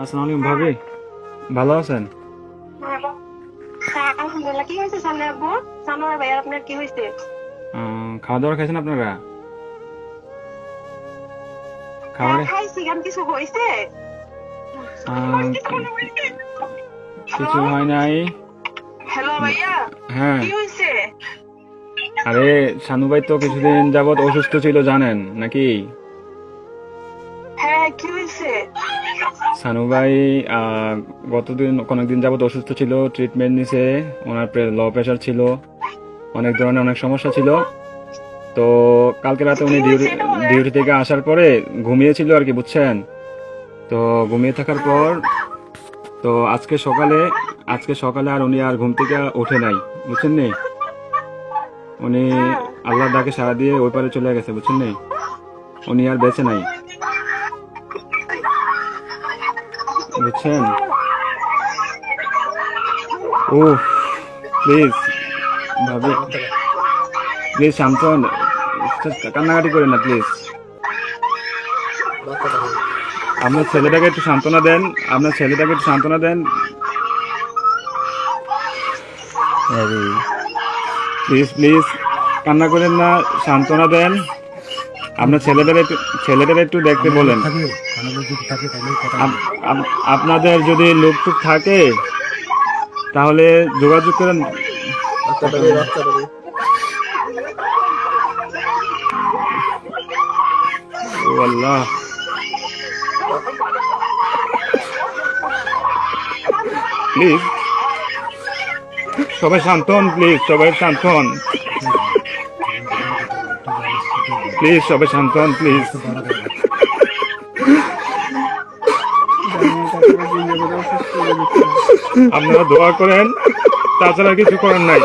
আসসালামু আলাইকুম ভাবি, ভালো আছেন? হ্যালো। হ্যাঁ, আলহামদুলিল্লাহ। কি হয়েছে সামনে আব্বু? সানোয়ার ভাইয়ার আপনার কি হয়েছে? খাওয়া দাওয়া খাইছেন আপনারা? হ্যাঁ, খাবারে খাইছি। কেন কিছু হয়েছে? কিছু হয় নাই। হ্যালো ভাইয়া, হ্যাঁ, কি হয়েছে? আরে শানু ভাই তো কিছুদিন যাবত অসুস্থ ছিল জানেন নাকি? হ্যাঁ, কি হয়েছে? শানু ভাই অনেকদিন যাবত অসুস্থ ছিল, ট্রিটমেন্ট নিছে। ওনার লো প্রেশার ছিল, অনেক ধরনের অনেক সমস্যা ছিল। তো কালকে রাতে কি উনি হয়েছে এটা বলেন? ডিউটি থেকে আসার পরে ঘুমিয়েছিল আর কি, বুঝছেন? তো ঘুমিয়ে থাকার হ্যাঁ। পর তো আজকে সকালে আর উনি আর ঘুম থেকে ওঠে নাই, বুঝছেন নি? উনি হ্যাঁ। আল্লাহর ডাকে সাড়া দিয়ে ওই পারে চলে গেছে, বুঝছেন নি? উনি আর বেঁচে নাই, বুঝছেন? ও প্লিজ ভাবি, প্লিজ শান্ত হন, কান্নাকাটি করেন না প্লিজ। আপনার ছেলেটাকে একটু সান্ত্বনা দেন, আপনার ছেলেটাকে একটু সান্ত্বনা দেন। প্লিজ প্লিজ কান্না করেন না, সান্ত্বনা দেন। আপনার ছেলেটার একটু দেখতে বলেন। আপনাদের যদি লোক টুক থাকে তাহলে যোগাযোগ করেন। ও আল্লাহ, প্লিজ সবাই শান্ত হন, প্লিজ সবাই শান্ত হন, প্লিজ সবাই শান্ত হন, প্লিজ। আপনারা দোয়া করেন, তাছাড়া কিছু করার নাই।